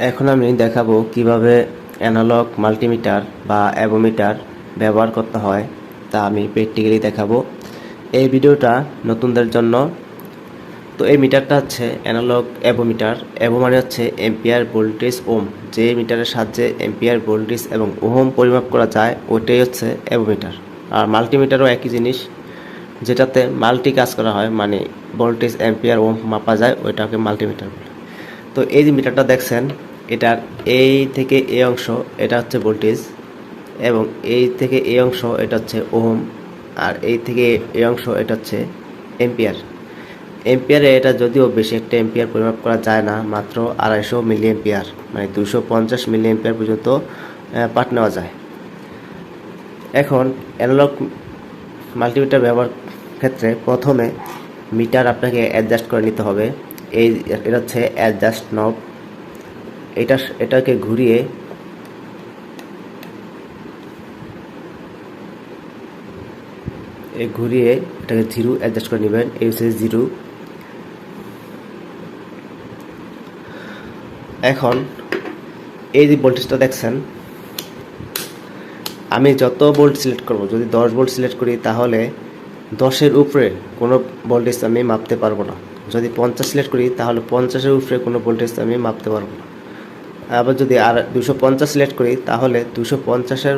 এখন আমি দেখাবো কিভাবে অ্যানালগ মাল্টিমিটার বা অ্যাভোমিটার ব্যবহার করতে হয়, তা আমি প্র্যাকটিক্যালি দেখাবো এই ভিডিওটা নতুনদের জন্য। তো এই মিটারটা হচ্ছে অ্যানালগ অ্যাভোমিটার। অ্যাভো মানে হচ্ছে এম্পিয়ার, ভোল্টেজ, ওম। যে মিটারের সাহায্যে এম্পিয়ার, ভোল্টেজ এবং ওহম পরিমাপ করা যায় ওইটাই হচ্ছে অ্যাভোমিটার। আর মাল্টিমিটারও একই জিনিস, যেটাতে মাল্টি কাজ করা হয়, মানে ভোল্টেজ, এম্পিয়ার, ওম মাপা যায়, ওইটাকে মাল্টিমিটার বলে। তো এই যে মিটারটা দেখছেন, এটার এই থেকে এই অংশ এটা হচ্ছে ভোল্টেজ, এবং এই থেকে এই অংশ এটা হচ্ছে ওহম, আর এই থেকে এই অংশ এটা হচ্ছে এম্পিয়ার। এম্পিয়ারে এটা যদিও বেশি একটা এম্পিয়ার পরিমাপ করা যায় না, মাত্র 250 মিলি এম্পিয়ার, মানে 250 মিলি এম্পিয়ার পর্যন্ত পাঠ নেওয়া যায়। এখন অ্যানালগ মাল্টিমিটার ব্যবহার ক্ষেত্রে প্রথমে মিটার আপনাকে অ্যাডজাস্ট করে নিতে হবে। এটা হচ্ছে অ্যাডজাস্ট নব। এটাকে ঘুরিয়ে এটাকে জিরো অ্যাডজাস্ট করে নেবেন। এই হচ্ছে জিরো। এখন এই যে ভোল্টেজটা দেখছেন, আমি যত ভোল্ট সিলেক্ট করব, যদি 10 ভোল্ট সিলেক্ট করি তাহলে 10-এর উপরে কোনো ভোল্টেজ আমি মাপতে পারবো না। যদি 50 সিলেক্ট করি তাহলে 50-এর উপরে কোনো ভোল্টেজ আমি মাপতে পারবো না। আবার যদি আর 250 সিলেক্ট করি তাহলে 250-এর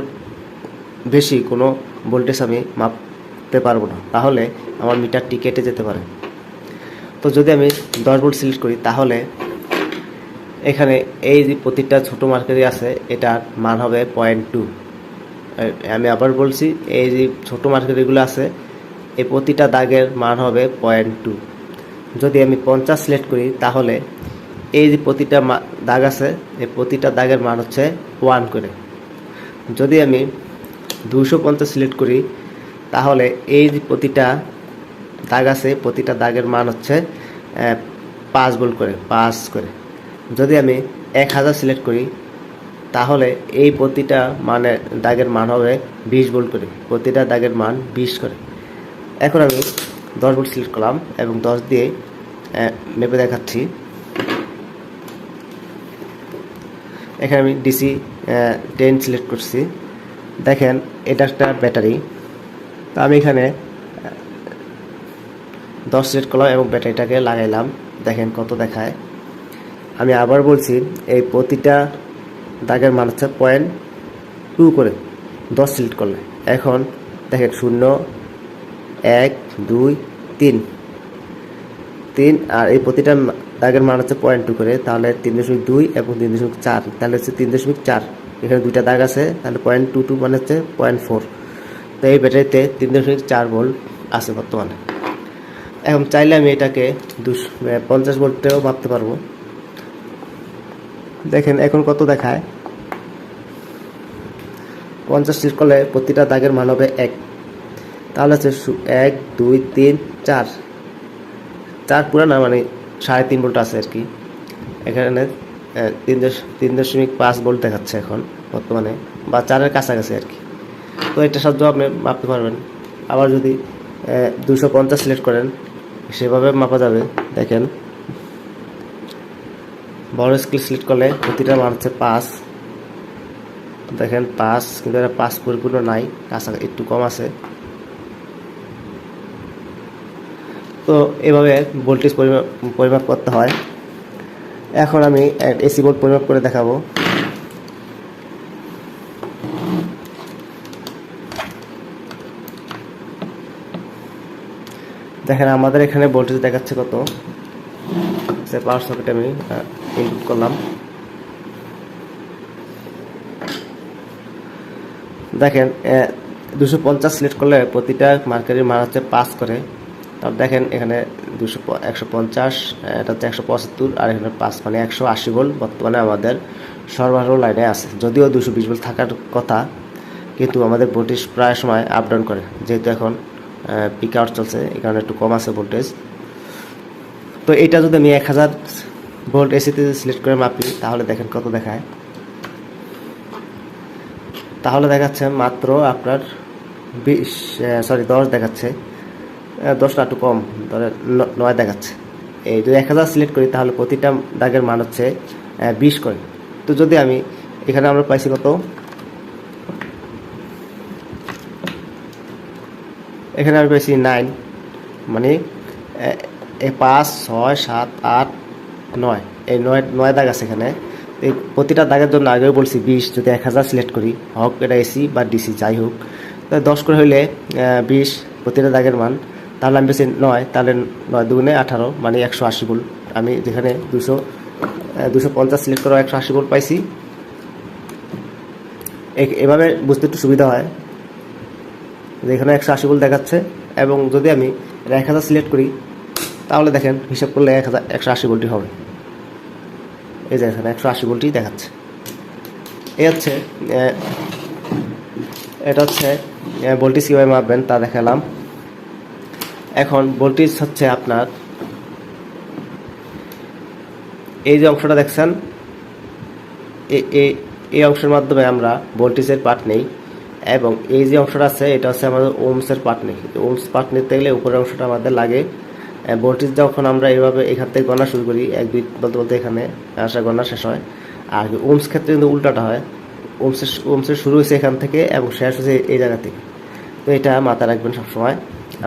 বেশি কোনো ভোল্টেজ আমি মাপতে পারবো না, তাহলে আমার মিটারটি কেটে যেতে পারে। তো যদি আমি 10 ভোল্ট সিলেক্ট করি তাহলে এখানে এই যে প্রতিটা ছোটো মার্কারি আছে, এটার মান হবে 0.2। আমি আবার বলছি, এই যে ছোটো মার্কারিগুলো আছে, এই প্রতিটা দাগের মান হবে 0.2। যদি আমি 50 সিলেক্ট করি তাহলে এই যে প্রতিটা দাগ আছে, এই প্রতিটা দাগের মান হচ্ছে 1 করে। যদি আমি 250 সিলেক্ট করি তাহলে এই যে প্রতিটা দাগ আছে, প্রতিটা দাগের মান হচ্ছে 5 ভোল্ট করে, 5 করে। যদি আমি 1000 সিলেক্ট করি তাহলে এই প্রতিটা দাগের মান হবে 20 ভোল্ট করে, প্রতিটা দাগের মান 20 করে। এখন আমি 10 ভোল্ট সিলেক্ট করলাম এবং 10 দিয়ে মেপে দেখাচ্ছি। এখানে আমি ডিসি 10 সিলেক্ট করছি। দেখেন এটা একটা ব্যাটারি। তো আমি এখানে 10 সিলেক্ট করলাম এবং ব্যাটারিটাকে লাগাইলাম। দেখেন কত দেখায়। আমি আবার বলছি, এই প্রতিটা দাগের মান হচ্ছে 0.2 করে 10 সিলেক্ট করলে। এখন দেখেন 0, 1, 2, 3, আর এই প্রতিটা দাগের মান হচ্ছে 0.2 করে, তাহলে 3.2 এবং 3.4, তাহলে হচ্ছে 3.4। এখানে দুইটা দাগ আছে, তাহলে 0.22 মানে হচ্ছে 0.4। তো এই ব্যাটারিতে 3.4 ভোল্ট আছে বর্তমানে। এখন চাইলে আমি এটাকে 50 ভোল্টেও মাপতে পারবো। দেখেন এখন কত দেখায়। 50 সিলেক্ট করলে প্রতিটা দাগের মান হবে 1, তাহলে হচ্ছে 1, 2, 3, 4 পুরো না, মানে 3.5 ভোল্ট আছে আর কি। এখানে 3.5 ভোল্ট দেখাচ্ছে এখন বর্তমানে, বা 4-এর কাছাকাছি আর কি। তো এটা সাহায্যে আপনি মাপতে পারবেন। আবার যদি 250 সিলেক্ট করেন সেভাবে মাপা যাবে। দেখেন বড় স্কেল সিলেক্ট করলে প্রতিটা মান হচ্ছে 5। দেখেন 5, কিন্তু এটা 5 পরিপূর্ণ নাই, কাছাকাছি একটু কম আছে। তো এভাবে ভোল্টেজ পরিমাপ করতে হয়। এখন আমি এসি ভোল্ট পরিমাপ করে দেখাবো। দেখেন আমাদের এখানে ভোল্টেজ দেখাচ্ছে কত। পাওয়ার সকেটে আমি ইনপুট করলাম। দেখেন 250 সিলেক্ট করলে প্রতিটা মার্কারির মান হচ্ছে 5 করে। তারপর দেখেন এখানে 150, এটা হচ্ছে 175, আর এখানে 5, মানে 180 ভোল্ট বর্তমানে আমাদের সরবরাহ লাইনে আছে। যদিও 220 ভোল্ট থাকার কথা, কিন্তু আমাদের ভোল্টেজ প্রায় সময় আপ ডাউন করে, যেহেতু এখন পিক আউট চলছে, এই কারণে একটু কম আছে ভোল্টেজ। তো এটা যদি আমি 1000 ভোল্ট এসিতে সিলেক্ট করে মাপি তাহলে দেখেন কত দেখায়। তাহলে দেখাচ্ছে মাত্র আপনার 10 দেখাচ্ছে। 10টা একটু কম, ধরে 9 দেখাচ্ছে। এই যদি 1000 সিলেক্ট করি তাহলে প্রতিটা দাগের মান হচ্ছে 20 করে। তো যদি আমি এখানে আমরা পাইছি কত, এখানে আমি পাইছি 9, মানে 5 6 7 8 9, এই 9 দাগ আছে এখানে। এই প্রতিটা দাগের জন্য আগেও বলছি 20, যদি 1000 সিলেক্ট করি, হোক এটা এসি বা ডিসি যাই হোক, তো 10 করে হইলে 20 প্রতিটা দাগের মান। তাহলে আমি বেশি 9, তাহলে 9 দুগুণে 18, মানে 180 ভোল্ট। আমি যেখানে 250 সিলেক্ট করা 180 ভোল্ট পাইছি। এভাবে বুঝতে একটু সুবিধা হয়, যেখানে 180 ভোল্ট দেখাচ্ছে। এবং যদি আমি 1000 সিলেক্ট করি, তাহলে দেখেন হিসাব করলে 180 ভোল্টই হবে। এই যে এখানে 180 ভোল্টই দেখাচ্ছে। এটা হচ্ছে ভোল্টেজ কীভাবে মাপবেন তা দেখালাম। এখন ভোল্টেজ হচ্ছে আপনার এই যে অংশটা দেখছেন, এই অংশের মাধ্যমে আমরা ভোল্টেজের পার্ট নেই, এবং এই যে অংশটা আছে এটা হচ্ছে আমাদের ওমসের পার্ট নেই। ওমস পার্ট নিতে গেলে উপরের অংশটা আমাদের লাগে। ভোল্টেজ যখন আমরা এইভাবে এখান থেকে গণনা শুরু করি, 1 2 বলতে বলতে এখানে আসা গণনা শেষ হয়। আর ওমস ক্ষেত্রে কিন্তু উল্টাটা হয়, ওমসের শুরু হয়েছে এখান থেকে এবং শেষ হয়েছে এই জায়গা থেকে। তো এটা মাথায় রাখবেন সবসময়।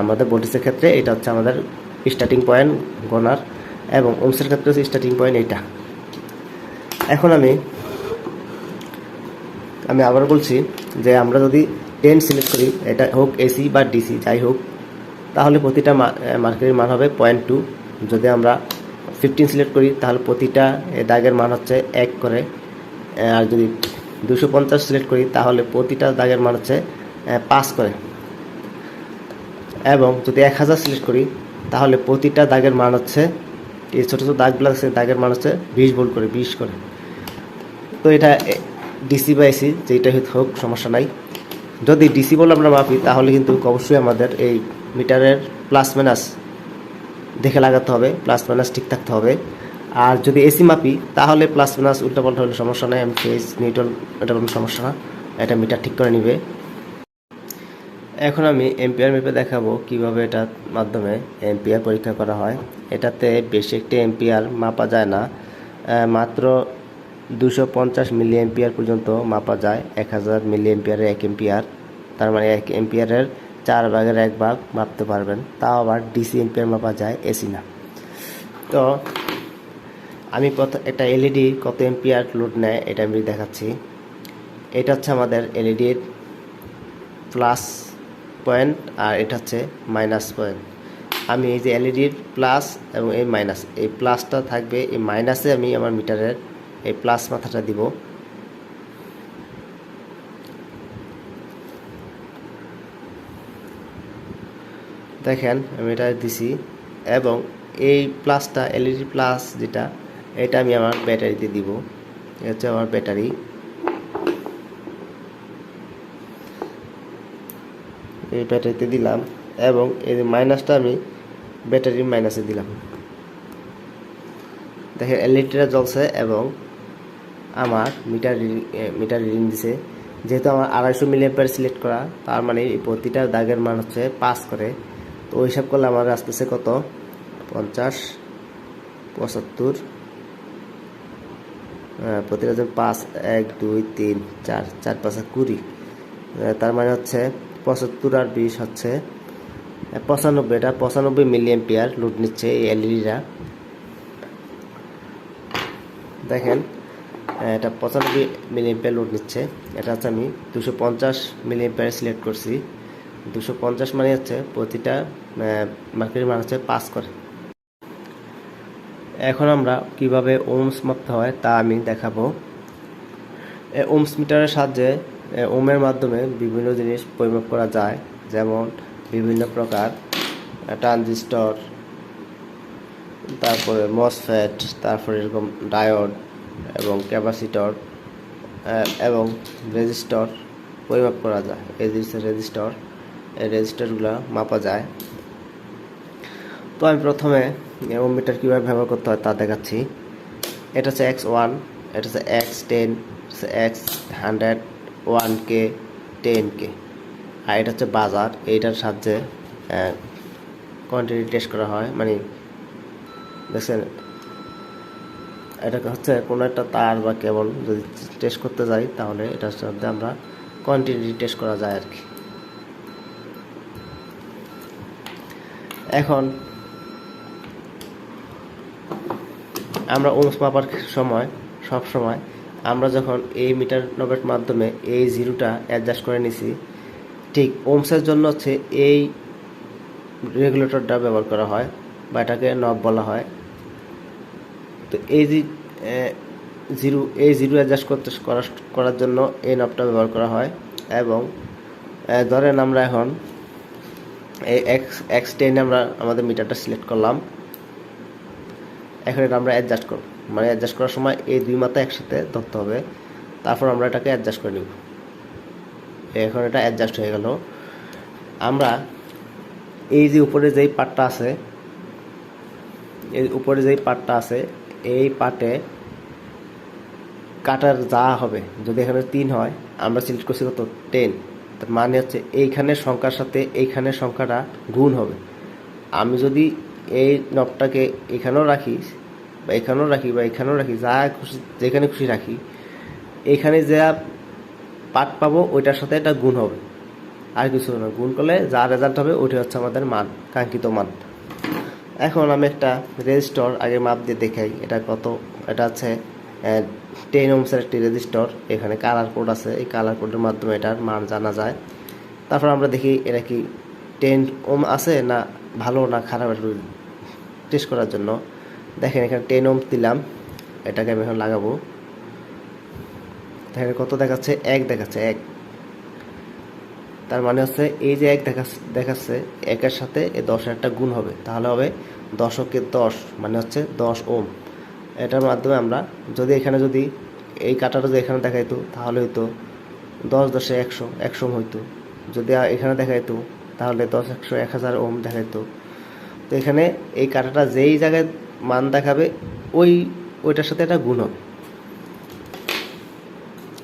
আমাদের ভোল্টেজের ক্ষেত্রে এটা হচ্ছে আমাদের স্টার্টিং পয়েন্ট গণনার, এবং ওমসের ক্ষেত্রে হচ্ছে স্টার্টিং পয়েন্ট এইটা। এখন আমি আবার বলছি যে আমরা যদি 10 সিলেক্ট করি, এটা হোক এসি বা ডিসি যাই হোক, তাহলে প্রতিটা মার্কের মান হবে 0.2। যদি আমরা 15 সিলেক্ট করি, তাহলে প্রতিটা দাগের মান হচ্ছে 1 করে। আর যদি 250 সিলেক্ট করি, তাহলে প্রতিটা দাগের মান হচ্ছে 5 করে। এবং যদি 1000 সিলেক্ট করি, তাহলে প্রতিটা দাগের মান হচ্ছে, এই ছোটো ছোটো দাগগুলো আছে, দাগের মান হচ্ছে 20 ভোল্ট করে, 20 করে। তো এটা ডিসি বা এসি যেটা হোক সমস্যা নাই। যদি ডিসি বলে আমরা মাপি, তাহলে কিন্তু অবশ্যই আমাদের এই মিটারের প্লাস মাইনাস দেখে লাগাতে হবে, প্লাস মাইনাস ঠিক থাকতে হবে। আর যদি এসি মাপি, তাহলে প্লাস মাইনাস উল্টাপাল্টা হলে সমস্যা নেই, আমি ফেজ নিউট্রাল, এটা কোনো সমস্যা না, এটা মিটার ঠিক করে নিবে। এখন আমি এম্পিয়ার মেপে দেখাবো কিভাবে এটার মাধ্যমে এম্পিয়ার পরীক্ষা করা হয়। এটাতে বেশি একটি এম্পিয়ার মাপা যায় না, মাত্র 250 মিলি এম্পিয়ার পর্যন্ত মাপা যায়। 1000 মিলি এম্পিয়ারের 1 এম্পিয়ার, তার মানে 1 এম্পিয়ারের 4 ভাগের 1 ভাগ মাপতে পারবেন। তাও আবার ডিসি এম্পিয়ার মাপা যায়, এসি না। তো আমি একটা এলইডি কত এম্পিয়ার লোড নেয় এটা আমি দেখাচ্ছি। এটা হচ্ছে আমাদের এলইডির প্লাস পয়েন্ট, আর এটা হচ্ছে মাইনাস পয়েন্ট। আমি এই যে এলইডির প্লাস এবং এই মাইনাস, এই প্লাসটা থাকবে, এই মাইনাসে আমি আমার মিটারের এই প্লাস মাথাটা দিব। দেখেন আমি এটা দিছি, এবং এই প্লাসটা এলইডি প্লাস যেটা, এটা আমি আমার ব্যাটারিতে দিব। এটা হচ্ছে আমার ব্যাটারি। এই ব্যাটারিতে দিলাম, এবং এই মাইনাসটা আমি ব্যাটারির মাইনাসে দিলাম। দেখেন এলইডিটা জ্বলছে এবং আমার মিটার রিডিং দিছে। যেহেতু আমার 250 মিলি অ্যাম্পিয়ার সিলেক্ট করা, তার মানে এই প্রতিটা দাগের মান হচ্ছে 5 করে। তো ওই হিসাব করলে আমার আসতেছে কত, 50 75, প্রতিটা 5 1 2 3 4 4 5 20, তার মানে হচ্ছে 75 আর 20 হচ্ছে 95। এটা 95 মিলি অ্যাম্পিয়ার লোড নিচ্ছে এই এলইডিটা। দেখেন এটা 95 মিলি অ্যাম্পিয়ার লোড নিচ্ছে। এটা হচ্ছে আমি 250 মিলি অ্যাম্পিয়ার সিলেক্ট করছি। 250 মানে হচ্ছে প্রতিটা মার্কেটের মান হচ্ছে 5 করে। এখন আমরা কিভাবে ওমস মাপতে হয় তা আমি দেখাবো। ওমস মিটারের সাহায্যে ওমের মাধ্যমে বিভিন্ন জিনিস পরিমাপ করা যায়, যেমন বিভিন্ন প্রকার ট্রানজিস্টর, তারপরে মসফেট, তারপরে এরকম ডায়োড এবং ক্যাপাসিটর এবং রেজিস্টর পরিমাপ করা যায়। এই রেজিস্টর, এই রেজিস্টরগুলো মাপা যায়। তো আমি প্রথমে ওম মিটার কীভাবে ব্যবহার করতে হয় তা দেখাচ্ছি। এটা হচ্ছে X1, এটা হচ্ছে X10, X100, 1K, 10K, আর এটা হচ্ছে বাজার। এইটার সাহায্যে কোয়ান্টিটি টেস্ট করা হয়, মানে দেখছেন এটা হচ্ছে কোনো একটা তার বা কেবল যদি টেস্ট করতে যাই তাহলে এটার সাথে আমরা কোয়ান্টিটি টেস্ট করা যায় আর কি। এখন আমরা ওমস মাপার সময় সব সময় আমরা যখন এই মিটার নবের মাধ্যমে এই জিরোটা অ্যাডজাস্ট করে নিছি, ঠিক ওমসের জন্য হচ্ছে এই রেগুলেটরটা ব্যবহার করা হয় বা এটাকে নব বলা হয়। তো এই যে জিরো অ্যাডজাস্ট করার জন্য এই নবটা ব্যবহার করা হয়। এবং ধরেন আমরা এখন এই এক্স টেনে আমরা আমাদের মিটারটা সিলেক্ট করলাম। এখন এটা আমরা অ্যাডজাস্ট করব, মানে অ্যাডজাস্ট করার সময় এই দুই মাথা একসাথে ধরতে হবে, তারপর আমরা এটাকে অ্যাডজাস্ট করে নিব। এখন এটা অ্যাডজাস্ট হয়ে গেল। আমরা এই যে উপরে যেই পার্টটা আছে, এই পার্টে কাটার যা হবে, যদি এখানে 3 হয় আমরা সিলেক্ট করছি কত 10, তার মানে হচ্ছে এইখানের সংখ্যার সাথে এইখানের সংখ্যাটা গুণ হবে। আমি যদি এই নবটাকে এখানেও রাখি বা এখানেও রাখি বা এখানেও রাখি, যা খুশি যেখানে খুশি রাখি, এখানে যা পার্ট পাবো ওইটার সাথে এটা গুণ হবে, আর কিছু না। গুণ করলে যা রেজাল্ট হবে ওইটা হচ্ছে আমাদের মান, কাঙ্ক্ষিত মান। এখন আমি একটা রেজিস্টর আগে মাপ দিয়ে দেখাই এটা কত। এটা হচ্ছে 10 ওহমসের একটি রেজিস্টর। এখানে কালার কোড আছে, এই কালার কোডের মাধ্যমে এটার মান জানা যায়। তারপর আমরা দেখি এটা কি 10 ওহম আছে না ভালো না খারাপ, একটু টেস্ট করার জন্য। দেখেন এখানে 10 ওহম দিলাম, এটাকে আমি এখন লাগাবো। দেখেন কত দেখাচ্ছে, 1 দেখাচ্ছে, 1। তার মানে হচ্ছে এই যে 1 দেখাচ্ছে, 1-এর সাথে এই 10-এর একটা গুণ হবে, তাহলে হবে 10 × 10, মানে হচ্ছে 10 ওহম। এটার মাধ্যমে আমরা যদি এখানে যদি এই কাটাটা যদি এখানে দেখাইতো তাহলে হইতো 10 × 10 = 100 ওহম হইতো। যদি এখানে দেখাইতো তাহলে 10 × 100 = 1000 ওহম দেখাইতো। তো এখানে এই কাটাটা যেই জায়গায় মান দেখাবে ওইটার সাথে একটা গুণ হবে।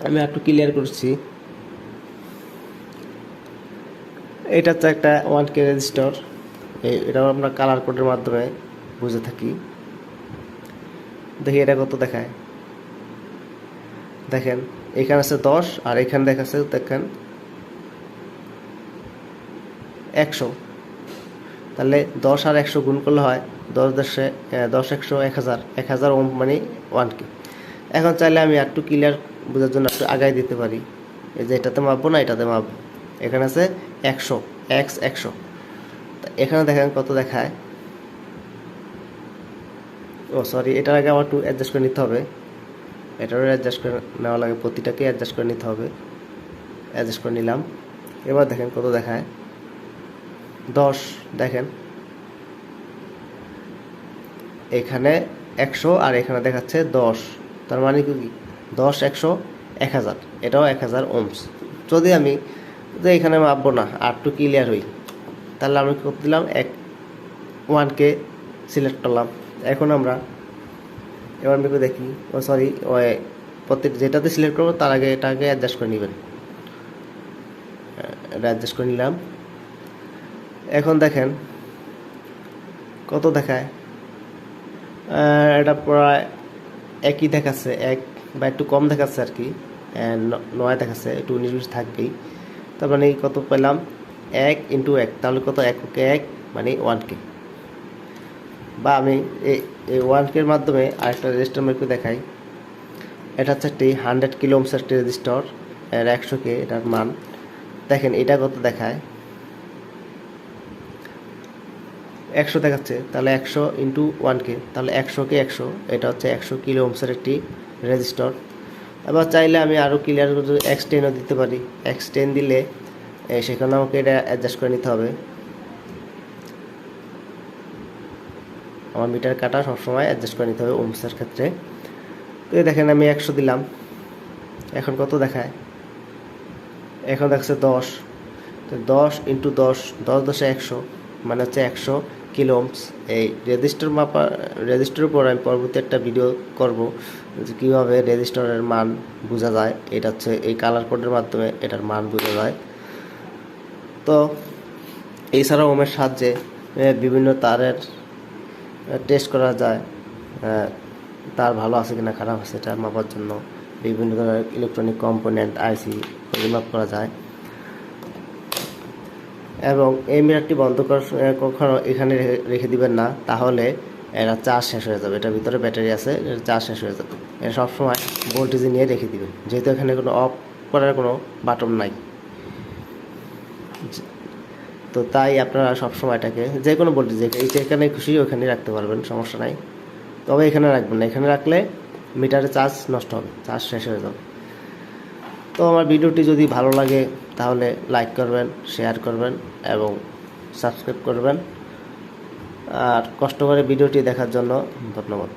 আমি একটু ক্লিয়ার করছি। এটা হচ্ছে একটা 1K রেজিস্টর, এটাও আমরা কালার কোডের মাধ্যমে বুঝে থাকি। দেখি এটা কত দেখায়। দেখেন এখানে আছে 10 আর এখানে দেখাচ্ছে দেখেন 100। তাহলে 10 আর 100 গুণ করলে হয় 10 100 1000 1000 ওহম, মানে 1K। এখন চাইলে আমি একটু ক্লিয়ার বোঝার জন্য একটু আগাই দিতে পারি। এই যে এটাতে মাপবো না, এটাতে মাপবো। এখানে আছে 100 100। এখানে দেখেন কত দেখায়। ও সরি, এটার আগে আমার একটু অ্যাডজাস্ট করে নিতে হবে। এটারও অ্যাডজাস্ট করে নেওয়া লাগে, প্রতিটাকে অ্যাডজাস্ট করে নিতে হবে। অ্যাডজাস্ট করে নিলাম। এবার দেখেন কত দেখায়, 10। দেখেন এখানে 100 আর এখানে দেখাচ্ছে 10, তার মানে কি 10 100 1000, এটাও 1000 ওহমস। যদি আমি এখানে মাপবো না, আর একটু ক্লিয়ার হই, তাহলে আমি কত দিলাম 1K সিলেক্ট করলাম। এখন আমরা এবার আমি দেখি, ও সরি, প্রত্যেক যেটাতে সিলেক্ট করবো তার আগে এটাকে অ্যাডজাস্ট করে নেবেন। এটা অ্যাডজাস্ট করে নিলাম। এখন দেখেন কত দেখায়, এটা প্রায় একই দেখাচ্ছে, 1 বা একটু কম দেখাচ্ছে আর কি, 9 দেখাচ্ছে, একটু 19 থাকবেই। তার মানে কত পেলাম, 1 × 1, তাহলে কত 1 মানে 1K। বা আমি এই 1K-র মাধ্যমে আরেকটা রেজিস্টার একটু দেখাই। এটা হচ্ছে একটি 100 কিলো ওহমসের একটি রেজিস্টর, এর 100K এটার মান। দেখেন এটা কত দেখায়, 100 দেখাচ্ছে, তাহলে 100 × 1K, তাহলে 100K 100, এটা হচ্ছে 100 কিলো ওহমসের একটি রেজিস্টর। এবার চাইলে আমি আরও ক্লিয়ার করে X10ও দিতে পারি। X10 দিলে সেখানে আমাকে এটা অ্যাডজাস্ট করে নিতে হবে। আমার মিটার কাটা সবসময় অ্যাডজাস্ট করে নিতে হবে ওহমসের ক্ষেত্রে। তো দেখেন আমি 100 দিলাম, এখন কত দেখায়, এখন দেখছে 10। তো 10 × 10, 10 × 10 = 100, মানে হচ্ছে 100 কিলো ওহমস। এই রেজিস্টারের উপর আমি পরবর্তী একটা ভিডিও করব যে কীভাবে রেজিস্টারের মান বোঝা যায়। এটা হচ্ছে এই কালার কোডের মাধ্যমে এটার মান বোঝা যায়। তো এছাড়াও ওহমের সাহায্যে বিভিন্ন তারের টেস্ট করা যায়। তার ভালো আছে কিনা খারাপ আছে এটা মাপার জন্য বিভিন্ন ধরনের ইলেকট্রনিক কম্পোনেন্ট আইসি পরিমাপ করা যায়। এবং এই মিটারটি বন্ধ করার সময় কখনো এখানে রেখে দিবেন না, তাহলে এটা চার্জ শেষ হয়ে যাবে। এটার ভিতরে ব্যাটারি আছে, এটা চার্জ শেষ হয়ে যাবে। এটা সবসময় ভোল্টেজে নিয়ে রেখে দিবেন, যেহেতু এখানে কোনো অফ করার কোনো বাটন নাই। তো তাই আপনারা সবসময় এটাকে যে কোনো ভোল্টেজ যেখানে খুশি ওখানে রাখতে পারবেন, সমস্যা নাই। তবে এখানে রাখবেন না, এখানে রাখলে মিটারে চার্জ নষ্ট হবে, চার্জ শেষ হয়ে যাবে। তো আমার ভিডিওটি যদি ভালো লাগে তাহলে লাইক করবেন, শেয়ার করবেন এবং সাবস্ক্রাইব করবেন। আর কষ্ট করে ভিডিওটি দেখার জন্য ধন্যবাদ।